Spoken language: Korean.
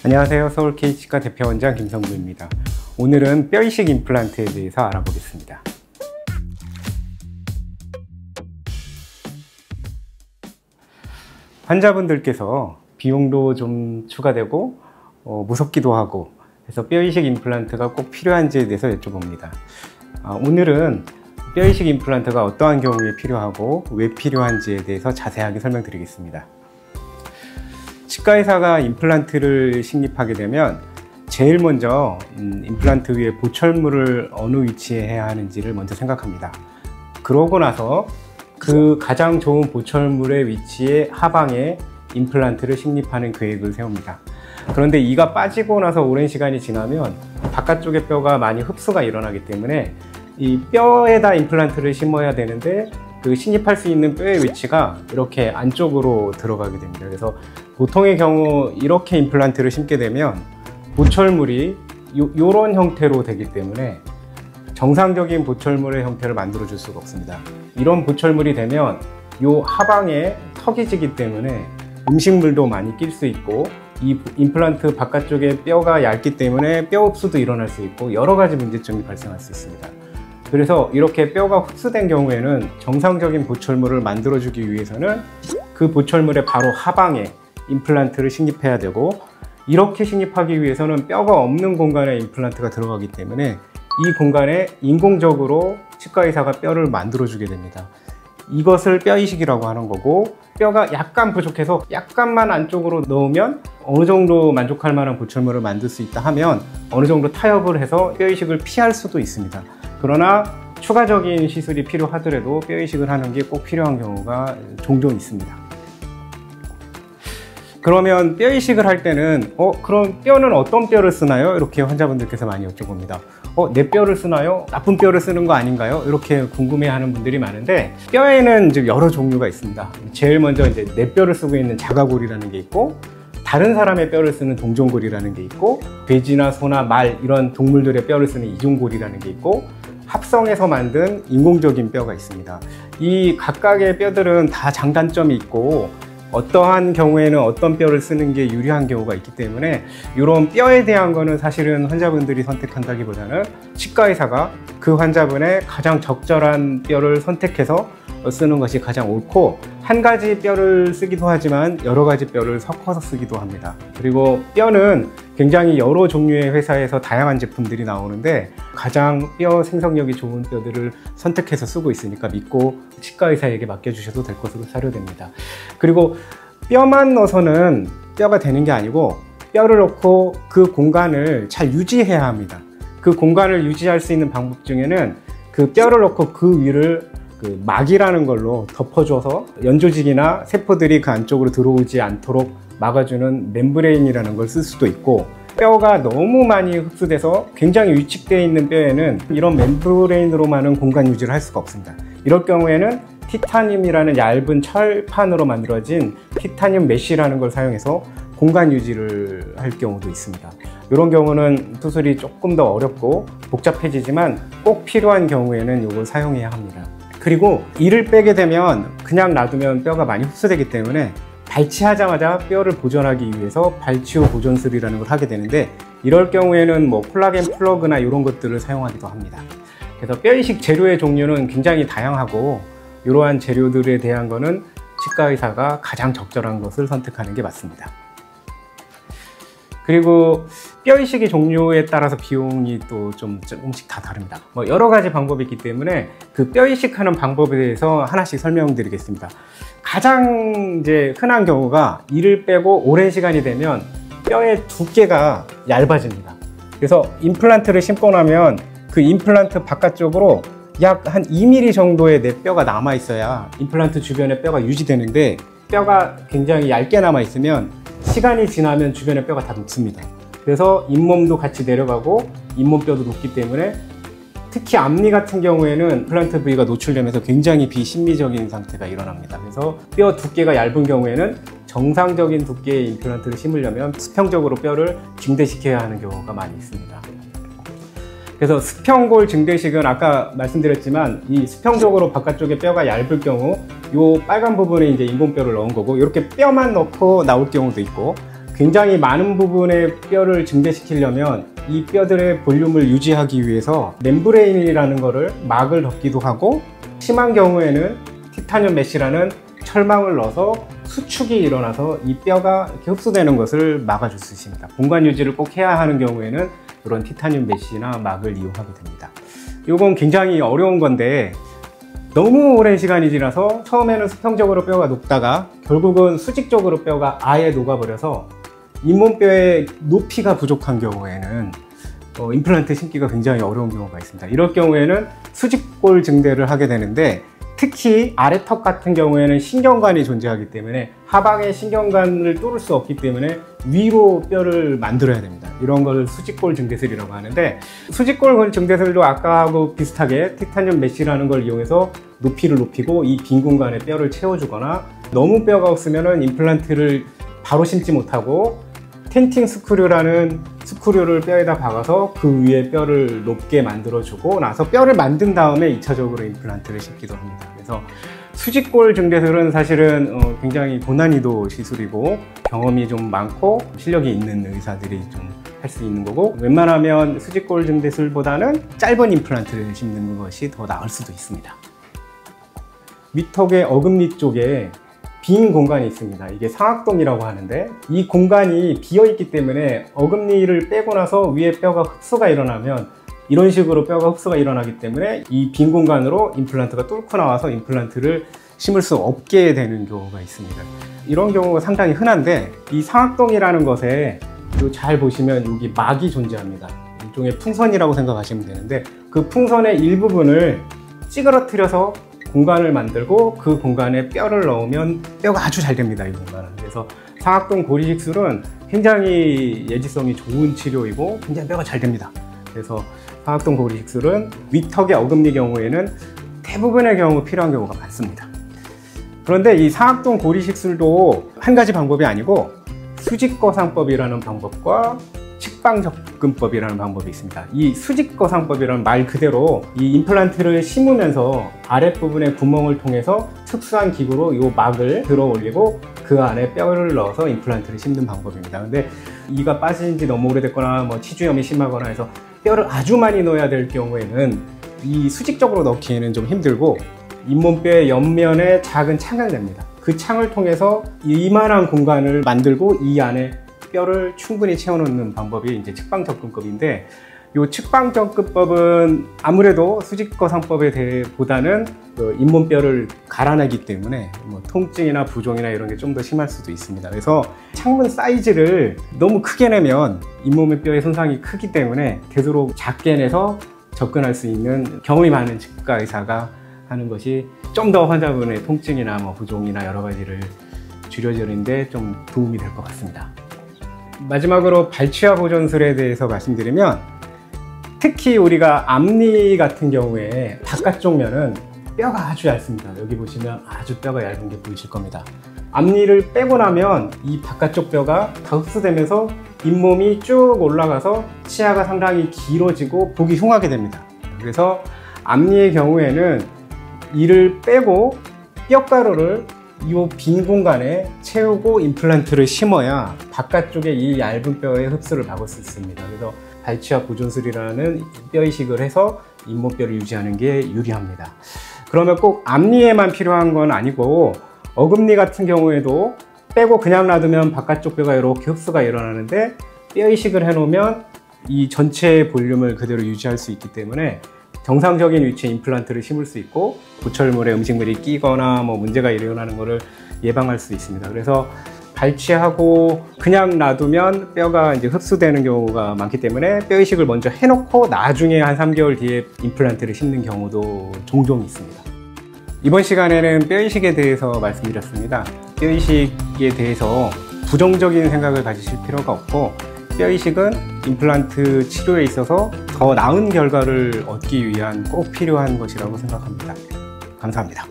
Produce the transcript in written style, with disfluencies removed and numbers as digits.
안녕하세요. 서울 K치과 대표원장 김성구입니다. 오늘은 뼈 이식 임플란트에 대해서 알아보겠습니다. 환자분들께서 비용도 좀 추가되고 무섭기도 하고 그래서 뼈 이식 임플란트가 꼭 필요한지에 대해서 여쭤봅니다. 오늘은 뼈 이식 임플란트가 어떠한 경우에 필요하고 왜 필요한지에 대해서 자세하게 설명드리겠습니다. 치과의사가 임플란트를 식립하게 되면 제일 먼저 임플란트 위에 보철물을 어느 위치에 해야 하는지를 먼저 생각합니다. 그러고 나서 그 가장 좋은 보철물의 위치에 하방에 임플란트를 식립하는 계획을 세웁니다. 그런데 이가 빠지고 나서 오랜 시간이 지나면 바깥쪽의 뼈가 많이 흡수가 일어나기 때문에 이 뼈에다 임플란트를 심어야 되는데 그 식립할 수 있는 뼈의 위치가 이렇게 안쪽으로 들어가게 됩니다. 그래서 보통의 경우 이렇게 임플란트를 심게 되면 보철물이 이런 형태로 되기 때문에 정상적인 보철물의 형태를 만들어 줄 수가 없습니다. 이런 보철물이 되면 이 하방에 턱이 지기 때문에 음식물도 많이 낄 수 있고 이 임플란트 바깥쪽에 뼈가 얇기 때문에 뼈 흡수도 일어날 수 있고 여러 가지 문제점이 발생할 수 있습니다. 그래서 이렇게 뼈가 흡수된 경우에는 정상적인 보철물을 만들어주기 위해서는 그 보철물의 바로 하방에 임플란트를 식립해야 되고 이렇게 식립하기 위해서는 뼈가 없는 공간에 임플란트가 들어가기 때문에 이 공간에 인공적으로 치과의사가 뼈를 만들어주게 됩니다. 이것을 뼈 이식이라고 하는 거고 뼈가 약간 부족해서 약간만 안쪽으로 넣으면 어느 정도 만족할 만한 보철물을 만들 수 있다 하면 어느 정도 타협을 해서 뼈 이식을 피할 수도 있습니다. 그러나 추가적인 시술이 필요하더라도 뼈 이식을 하는 게 꼭 필요한 경우가 종종 있습니다. 그러면 뼈 이식을 할 때는 그럼 뼈는 어떤 뼈를 쓰나요? 이렇게 환자분들께서 많이 여쭤봅니다. 내 뼈를 쓰나요? 나쁜 뼈를 쓰는 거 아닌가요? 이렇게 궁금해하는 분들이 많은데 뼈에는 이제 여러 종류가 있습니다. 제일 먼저 이제 내 뼈를 쓰고 있는 자가골이라는 게 있고 다른 사람의 뼈를 쓰는 동종골이라는 게 있고 돼지나 소나 말 이런 동물들의 뼈를 쓰는 이종골이라는 게 있고 합성해서 만든 인공적인 뼈가 있습니다. 이 각각의 뼈들은 다 장단점이 있고 어떠한 경우에는 어떤 뼈를 쓰는 게 유리한 경우가 있기 때문에 이런 뼈에 대한 거는 사실은 환자분들이 선택한다기보다는 치과의사가 그 환자분의 가장 적절한 뼈를 선택해서 쓰는 것이 가장 옳고 한 가지 뼈를 쓰기도 하지만 여러 가지 뼈를 섞어서 쓰기도 합니다. 그리고 뼈는 굉장히 여러 종류의 회사에서 다양한 제품들이 나오는데 가장 뼈 생성력이 좋은 뼈들을 선택해서 쓰고 있으니까 믿고 치과의사에게 맡겨주셔도 될 것으로 사료됩니다. 그리고 뼈만 넣어서는 뼈가 되는 게 아니고 뼈를 넣고 그 공간을 잘 유지해야 합니다. 그 공간을 유지할 수 있는 방법 중에는 그 뼈를 넣고 그 위를 그 막이라는 걸로 덮어줘서 연조직이나 세포들이 그 안쪽으로 들어오지 않도록 막아주는 멤브레인이라는 걸 쓸 수도 있고 뼈가 너무 많이 흡수돼서 굉장히 위축되어 있는 뼈에는 이런 멤브레인으로만은 공간 유지를 할 수가 없습니다. 이럴 경우에는 티타늄이라는 얇은 철판으로 만들어진 티타늄 메쉬라는 걸 사용해서 공간 유지를 할 경우도 있습니다. 이런 경우는 수술이 조금 더 어렵고 복잡해지지만 꼭 필요한 경우에는 이걸 사용해야 합니다. 그리고 이를 빼게 되면 그냥 놔두면 뼈가 많이 흡수되기 때문에 발치하자마자 뼈를 보존하기 위해서 발치 후 보존술이라는 걸 하게 되는데 이럴 경우에는 뭐 콜라겐 플러그나 이런 것들을 사용하기도 합니다. 그래서 뼈 이식 재료의 종류는 굉장히 다양하고 이러한 재료들에 대한 거는 치과의사가 가장 적절한 것을 선택하는 게 맞습니다. 그리고 뼈 이식의 종류에 따라서 비용이 또 조금씩 다 다릅니다. 여러 가지 방법이 있기 때문에 그 뼈 이식하는 방법에 대해서 하나씩 설명드리겠습니다. 가장 이제 흔한 경우가 이를 빼고 오랜 시간이 되면 뼈의 두께가 얇아집니다. 그래서 임플란트를 심고 나면 그 임플란트 바깥쪽으로 약 한 2mm 정도의 내 뼈가 남아 있어야 임플란트 주변에 뼈가 유지되는데 뼈가 굉장히 얇게 남아 있으면 시간이 지나면 주변의 뼈가 다 녹습니다. 그래서 잇몸도 같이 내려가고 잇몸뼈도 녹기 때문에 특히 앞니 같은 경우에는 임플란트 부위가 노출되면서 굉장히 비신미적인 상태가 일어납니다. 그래서 뼈 두께가 얇은 경우에는 정상적인 두께의 임플란트를 심으려면 수평적으로 뼈를 증대시켜야 하는 경우가 많이 있습니다. 그래서 수평골 증대식은 아까 말씀드렸지만 이 수평적으로 바깥쪽에 뼈가 얇을 경우 이 빨간 부분에 이제 인공뼈를 넣은 거고 이렇게 뼈만 넣고 나올 경우도 있고 굉장히 많은 부분의 뼈를 증대시키려면 이 뼈들의 볼륨을 유지하기 위해서 멤브레인이라는 거를 막을 덮기도 하고, 심한 경우에는 티타늄 메쉬라는 철망을 넣어서 수축이 일어나서 이 뼈가 이렇게 흡수되는 것을 막아줄 수 있습니다. 공간 유지를 꼭 해야 하는 경우에는 이런 티타늄 메쉬나 막을 이용하게 됩니다. 이건 굉장히 어려운 건데 너무 오랜 시간이 지나서 처음에는 수평적으로 뼈가 녹다가 결국은 수직적으로 뼈가 아예 녹아버려서 잇몸뼈의 높이가 부족한 경우에는 임플란트 심기가 굉장히 어려운 경우가 있습니다. 이럴 경우에는 수직골 증대를 하게 되는데, 특히 아래턱 같은 경우에는 신경관이 존재하기 때문에 하방의 신경관을 뚫을 수 없기 때문에 위로 뼈를 만들어야 됩니다. 이런 걸 수직골 증대술이라고 하는데, 수직골 증대술도 아까하고 비슷하게 티타늄 메쉬라는 걸 이용해서 높이를 높이고 이 빈 공간에 뼈를 채워주거나, 너무 뼈가 없으면 임플란트를 바로 심지 못하고 텐팅 스크류라는 스크류를 뼈에다 박아서 그 위에 뼈를 높게 만들어주고 나서 뼈를 만든 다음에 2차적으로 임플란트를 심기도 합니다. 그래서 수직골 증대술은 사실은 굉장히 고난이도 시술이고 경험이 좀 많고 실력이 있는 의사들이 좀 할 수 있는 거고, 웬만하면 수직골 증대술보다는 짧은 임플란트를 심는 것이 더 나을 수도 있습니다. 위턱의 어금니 쪽에 빈 공간이 있습니다. 이게 상악동이라고 하는데, 이 공간이 비어 있기 때문에 어금니를 빼고 나서 위에 뼈가 흡수가 일어나면 이런 식으로 뼈가 흡수가 일어나기 때문에 이 빈 공간으로 임플란트가 뚫고 나와서 임플란트를 심을 수 없게 되는 경우가 있습니다. 이런 경우가 상당히 흔한데, 이 상악동이라는 것에 잘 보시면 여기 막이 존재합니다. 일종의 풍선이라고 생각하시면 되는데, 그 풍선의 일부분을 찌그러뜨려서 공간을 만들고 그 공간에 뼈를 넣으면 뼈가 아주 잘 됩니다, 이 공간은. 그래서 상악동 고리식술은 굉장히 예지성이 좋은 치료이고 굉장히 뼈가 잘 됩니다. 그래서 상악동 고리식술은 위턱의 어금니 경우에는 대부분의 경우 필요한 경우가 많습니다. 그런데 이 상악동 고리식술도 한 가지 방법이 아니고 수직거상법이라는 방법과 측방접근법이라는 방법이 있습니다. 이 수직거상법이라는 말 그대로 이 임플란트를 심으면서 아랫부분의 구멍을 통해서 특수한 기구로 이 막을 들어 올리고 그 안에 뼈를 넣어서 임플란트를 심는 방법입니다. 근데 이가 빠진 지 너무 오래됐거나 치주염이 심하거나 해서 뼈를 아주 많이 넣어야 될 경우에는 이 수직적으로 넣기에는 좀 힘들고 잇몸뼈의 옆면에 작은 창을 냅니다. 그 창을 통해서 이만한 공간을 만들고 이 안에 뼈를 충분히 채워넣는 방법이 이제 측방접근법인데, 이 측방접근법은 아무래도 수직거상법에 보다는 잇몸뼈를 갈아내기 때문에 통증이나 부종이나 이런 게 좀 더 심할 수도 있습니다. 그래서 창문 사이즈를 너무 크게 내면 잇몸의 뼈의 손상이 크기 때문에 되도록 작게 내서 접근할 수 있는 경험이 많은 치과 의사가 하는 것이 좀 더 환자분의 통증이나 부종이나 여러 가지를 줄여주는데 좀 도움이 될 것 같습니다. 마지막으로 발치와 보존술에 대해서 말씀드리면, 특히 우리가 앞니 같은 경우에 바깥쪽 면은 뼈가 아주 얇습니다. 여기 보시면 아주 뼈가 얇은 게 보이실 겁니다. 앞니를 빼고 나면 이 바깥쪽 뼈가 다 흡수되면서 잇몸이 쭉 올라가서 치아가 상당히 길어지고 보기 흉하게 됩니다. 그래서 앞니의 경우에는 이를 빼고 뼈가루를 이 빈 공간에 채우고 임플란트를 심어야 바깥쪽에 이 얇은 뼈의 흡수를 막을 수 있습니다. 그래서 발치와 보존술이라는 뼈 이식을 해서 잇몸뼈를 유지하는 게 유리합니다. 그러면 꼭 앞니에만 필요한 건 아니고 어금니 같은 경우에도 빼고 그냥 놔두면 바깥쪽 뼈가 이렇게 흡수가 일어나는데, 뼈 이식을 해 놓으면 이 전체의 볼륨을 그대로 유지할 수 있기 때문에 정상적인 위치에 임플란트를 심을 수 있고 보철물에 음식물이 끼거나 문제가 일어나는 것을 예방할 수 있습니다. 그래서 발치하고 그냥 놔두면 뼈가 이제 흡수되는 경우가 많기 때문에 뼈 이식을 먼저 해놓고 나중에 한 3개월 뒤에 임플란트를 심는 경우도 종종 있습니다. 이번 시간에는 뼈 이식에 대해서 말씀드렸습니다. 뼈 이식에 대해서 부정적인 생각을 가지실 필요가 없고, 뼈 이식은 임플란트 치료에 있어서 더 나은 결과를 얻기 위한 꼭 필요한 것이라고 생각합니다. 감사합니다.